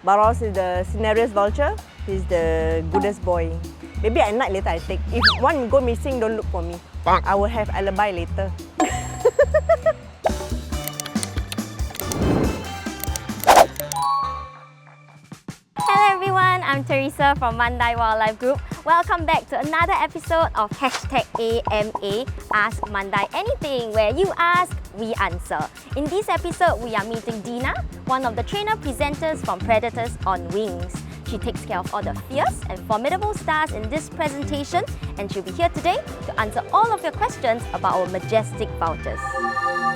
Baros is the scenarios vulture. He's the goodest boy. Maybe at night later I take. If one go missing, don't look for me. I will have alibi later. Hello everyone, I'm Teresa from Mandai Wildlife Group. Welcome back to another episode of #AMA Ask Mandai Anything, where you ask, we answer. In this episode, we are meeting Dinah, one of the trainer presenters from Predators on Wings. She takes care of all the fierce and formidable stars in this presentation, and she'll be here today to answer all of your questions about our majestic vultures.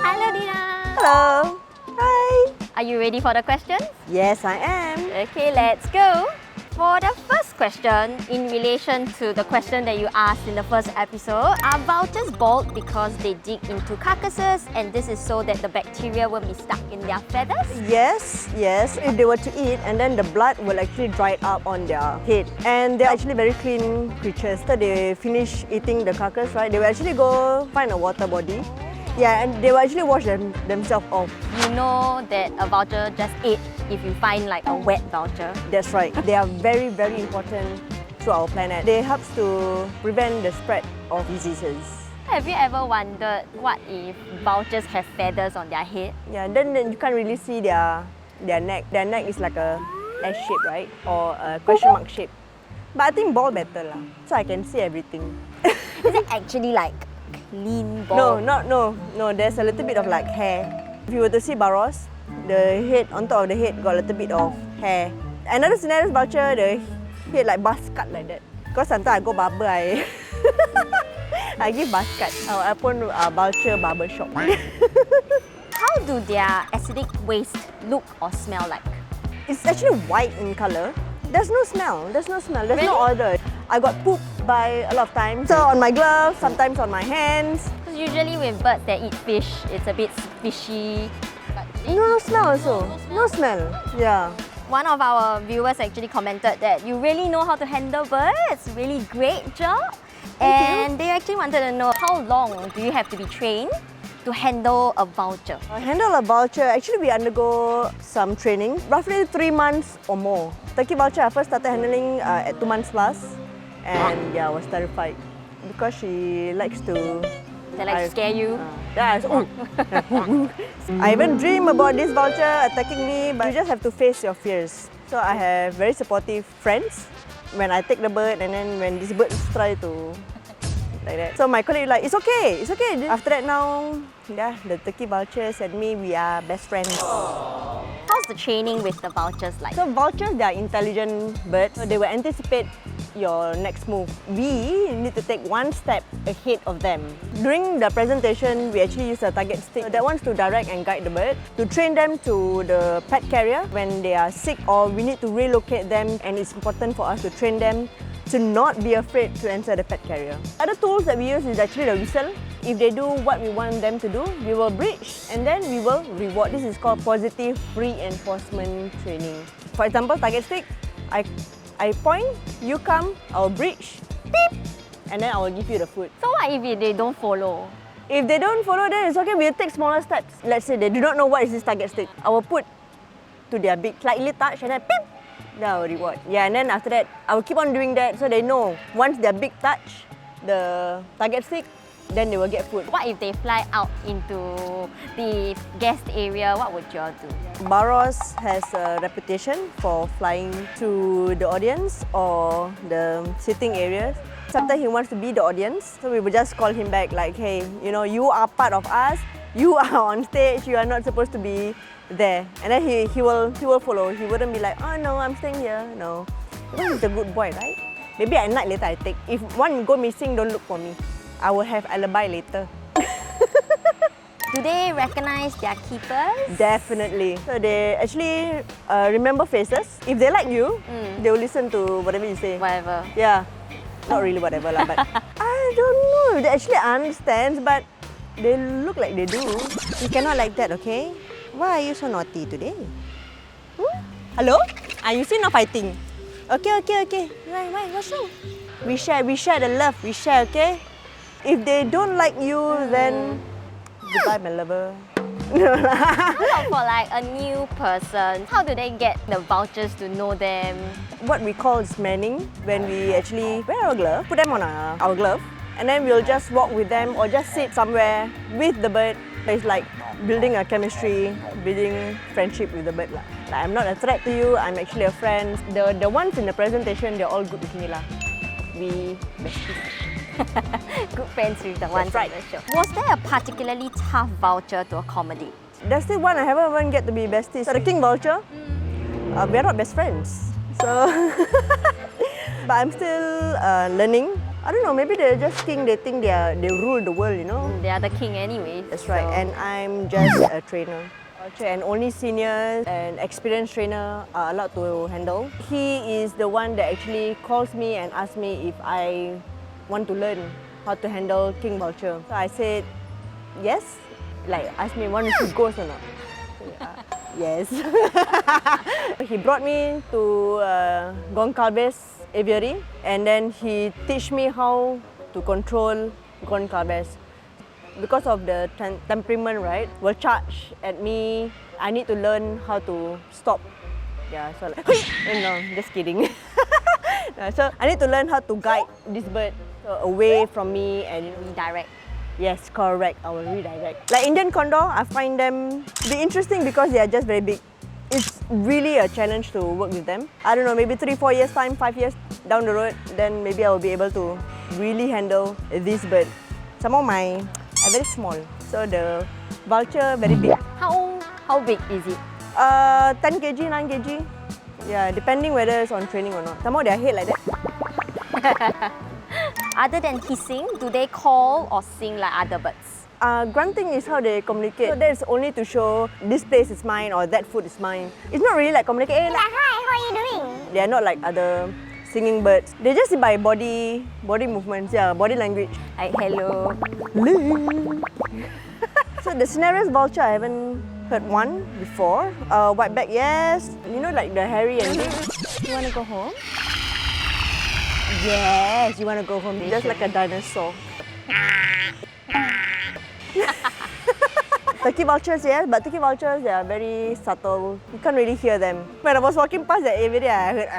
Hello Dinah! Hello! Hi! Are you ready for the questions? Yes, I am. Okay, let's go! For the first question, in relation to the question that you asked in the first episode, are vultures bald because they dig into carcasses, and this is so that the bacteria won't be stuck in their feathers? Yes. If they were to eat, and then the blood will actually dry up on their head. And they're actually very clean creatures. After they finish eating the carcass, right, they will actually go find a water body. Yeah, and they will actually wash themselves off. You know that a vulture just ate if you find like a wet vulture. That's right. They are very, very important to our planet. They help to prevent the spread of diseases. Have you ever wondered what if vultures have feathers on their head? Yeah, then you can't really see their neck. Their neck is like a S shape, right? Or a question mark shape. But I think ball better lah. So I can see everything. Is it actually like clean ball? No. There's a little bit of like hair. If you were to see Baros, the head, on top of the head got a little bit of hair. Another scenario vulture, the head like buzz cut like that. Because sometimes I go barber, I give buzz cut. I pun vulture barber shop. How do their acidic waste look or smell like? It's actually white in color. There's no smell. There's no Really? odor. I got pooped by a lot of times. So on my gloves, sometimes on my hands. Because usually with birds that eat fish, it's a bit fishy. No smell also. No smell. Yeah. One of our viewers actually commented that you really know how to handle birds. Really great job. Thank you. They actually wanted to know how long do you have to be trained to handle a vulture? Handle a vulture, actually we undergo some training, roughly 3 months or more. Turkey vulture, I first started handling at 2 months plus, and yeah, I was terrified because she likes to... They like to scare you? I even dream about this vulture attacking me, but you just have to face your fears. So I have very supportive friends when I take the bird, and then when these birds try to like that. So my colleague like, it's okay. After that now, yeah, the turkey vultures and me, we are best friends. How's the training with the vultures like? So vultures, they are intelligent birds. So they will anticipate your next move. We need to take one step ahead of them. During the presentation, we actually use a target stick that wants to direct and guide the bird to train them to the pet carrier when they are sick or we need to relocate them, and it's important for us to train them to not be afraid to enter the pet carrier. Other tools that we use is actually the whistle. If they do what we want them to do, we will breach and then we will reward. This is called positive reinforcement training. For example, target stick, I point, you come, I will breach, beep, and then I will give you the food. So what if they don't follow? If they don't follow, then it's okay, we'll take smaller steps. Let's say they do not know what is this target stick. I will put to their beak, slightly touch and then beep, then I will reward. Yeah, and then after that, I will keep on doing that so they know once their beak touch the target stick, then they will get food. What if they fly out into the guest area? What would you all do? Baros has a reputation for flying to the audience or the sitting areas. Sometimes he wants to be the audience, so we will just call him back like, hey, you know, you are part of us, you are on stage, you are not supposed to be there. And then he will follow. He wouldn't be like, oh no, I'm staying here. No. Because he's a good boy, right? Maybe at night later I take. If one go missing, don't look for me. I will have alibi later. Do they recognize their keepers? Definitely. So they actually remember faces. If they like you, they will listen to whatever you say. Whatever. Yeah. Not really whatever lah, but I don't know. They actually understand, but they look like they do. You cannot like that, okay? Why are you so naughty today? Hello? You still not fighting? Okay. Why? What's wrong? We share the love. We share, okay? If they don't like you, then goodbye, my lover. How about for like a new person? How do they get the vultures to know them? What we call is manning, when we actually wear our glove, put them on our glove, and then we'll just walk with them or just sit somewhere with the bird. It's like building a chemistry, building friendship with the bird. Like I'm not a threat to you, I'm actually a friend. The ones in the presentation, they're all good with me. We besties. Good friends with the ones on the show. Was there a particularly tough vulture to accommodate? There's still one I haven't even get to be besties. So the king vulture, we're not best friends. So, but I'm still learning. I don't know, maybe they're just king, they think they rule the world, you know? They are the king anyway. That's right, and I'm just a trainer. And only seniors and experienced trainer are allowed to handle. He is the one that actually calls me and asks me if I want to learn how to handle king vulture. So I said, yes. Like, ask me, want to see ghosts or not? Yes. He brought me to Goncalves aviary, and then he teach me how to control Goncalves. Because of the temperament, right, will charge at me. I need to learn how to stop. Yeah, so like, no, just kidding. So I need to learn how to guide this bird away from me and redirect. Yes, correct. I will redirect. Like Indian condor, I find them be interesting because they are just very big. It's really a challenge to work with them. I don't know, maybe 3-4 years time, 5 years down the road, then maybe I will be able to really handle this bird. Some of my are very small, so the vulture very big. How big is it? 10 kg, 9 kg. Yeah, depending whether it's on training or not. Some of their head like that. Other than hissing, do they call or sing like other birds? Grunting is how they communicate. So that is only to show this place is mine or that food is mine. It's not really like communicate. Hey, Like, hi, how are you doing? They are not like other singing birds. They just by body movements, yeah, body language. Like, hello. So the Cinereous vulture, I haven't heard one before. Whiteback, yes. You know, like the hairy and big. You want to go home? Yes, you want to go home. Just like a dinosaur. Turkey vultures, yes, but turkey vultures, they are very subtle. You can't really hear them. When I was walking past that area, I heard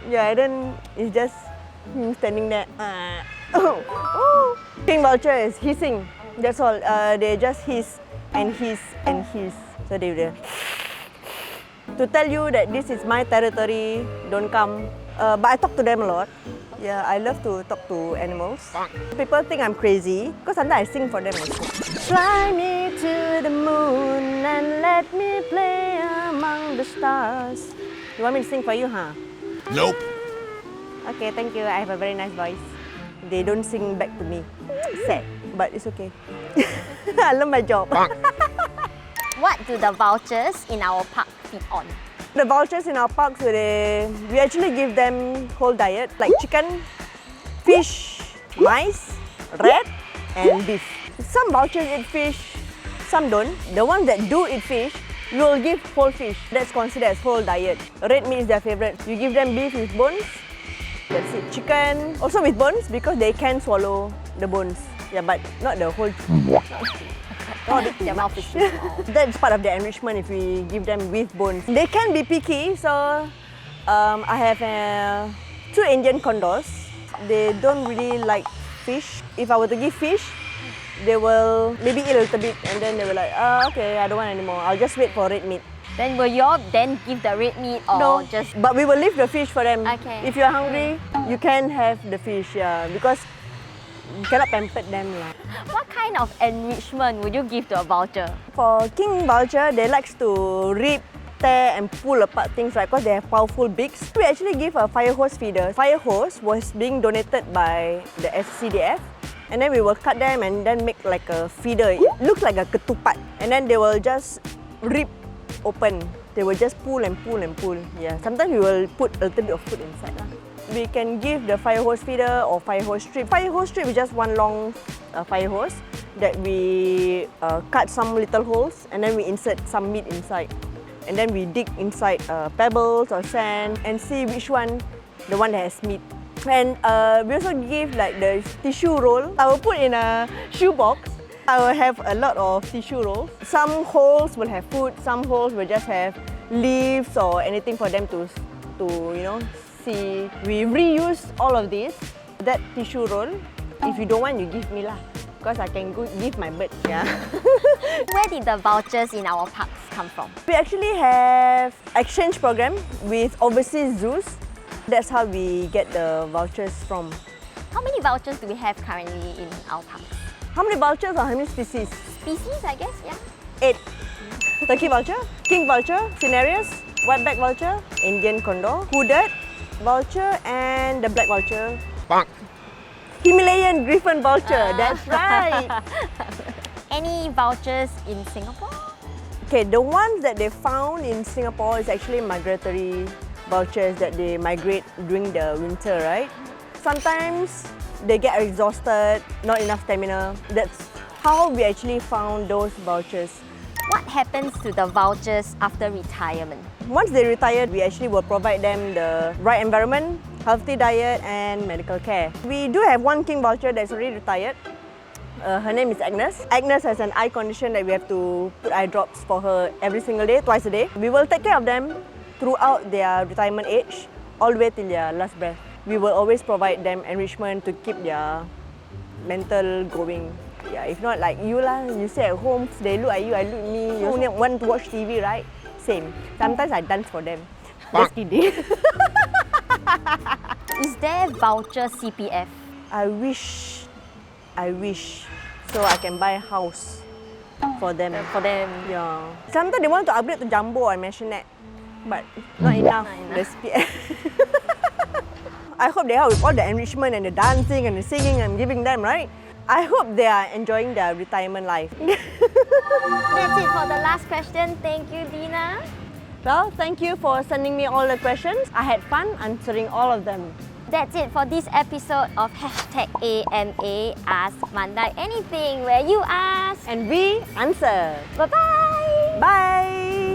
yeah, and then it's just him standing there. Oh. King vulture is hissing. That's all. They just hiss and hiss and hiss. So they will to tell you that this is my territory, don't come. But I talk to them a lot. Yeah, I love to talk to animals. People think I'm crazy because sometimes I sing for them also. Fly me to the moon and let me play among the stars. You want me to sing for you, huh? Nope. Okay, thank you. I have a very nice voice. They don't sing back to me. Sad, but it's okay. I love my job. What do the vultures in our park feed on? The vultures in our parks, we actually give them whole diet, like chicken, fish, mice, rat, and beef. Some vultures eat fish, some don't. The ones that do eat fish, we will give whole fish. That's considered as whole diet. Red meat is their favorite. You give them beef with bones. That's it. Chicken, also with bones because they can swallow the bones. Yeah, but not the whole. Their mouth is too small. That's part of the enrichment if we give them with bones. They can be picky, so I have 2 Indian condors. They don't really like fish. If I were to give fish, they will maybe eat a little bit and then they will like, okay, I don't want anymore. I'll just wait for red meat. Then will you all then give the red meat or No, just... but we will leave the fish for them. Okay. If you're hungry, you can have the fish, yeah, because you cannot pamper them. What kind of enrichment would you give to a vulture? For king vulture, they like to rip, tear and pull apart things, right? Because they have powerful beaks. We actually give a fire hose feeder. Fire hose was being donated by the SCDF. And then we will cut them and then make like a feeder. It looks like a ketupat. And then they will just rip open. They will just pull and pull and pull. Yeah. Sometimes we will put a little bit of food inside. We can give the fire hose feeder or fire hose strip. Fire hose strip is just one long fire hose that we cut some little holes and then we insert some meat inside. And then we dig inside pebbles or sand and see which one, the one that has meat. And we also give like the tissue roll. I will put in a shoe box I will have a lot of tissue rolls. Some holes will have food, some holes will just have leaves or anything for them to see. We reuse all of this. That tissue roll, if you don't want, you give me lah. Because I can go give my bird. Yeah. Where did the vultures in our parks come from? We actually have exchange program with overseas zoos. That's how we get the vultures from. How many vultures do we have currently in our parks? How many vultures or how many species? Species, I guess, yeah. 8. Turkey vulture, king vulture, cinereus, whiteback vulture, Indian condor, hooded vulture, and the black vulture. Himalayan griffon vulture, that's right. Any vultures in Singapore? Okay, the ones that they found in Singapore is actually migratory vultures that they migrate during the winter, right? Sometimes they get exhausted, not enough stamina. That's how we actually found those vultures. What happens to the vultures after retirement? Once they retire, we actually will provide them the right environment, healthy diet, and medical care. We do have one king vulture that's already retired. Her name is Agnes. Agnes has an eye condition that we have to put eye drops for her every single day, twice a day. We will take care of them throughout their retirement age, all the way till their last breath. We will always provide them enrichment to keep their mental going. Yeah, if not like you lah, you stay at home, they look at you, I look at me. You only want to watch TV, right? Same. Sometimes I dance for them. Just kidding. Is there vulture CPF? I wish, so I can buy a house for them. Yeah. Sometimes they want to upgrade to jumbo or maisonette, but not enough. The SPF. I hope they are with all the enrichment and the dancing and the singing I'm giving them, right? I hope they are enjoying their retirement life. That's it for the last question. Thank you, Dinah. Well, thank you for sending me all the questions. I had fun answering all of them. That's it for this episode of #AMA Ask Mandai Anything, where you ask And we answer. Bye-bye! Bye!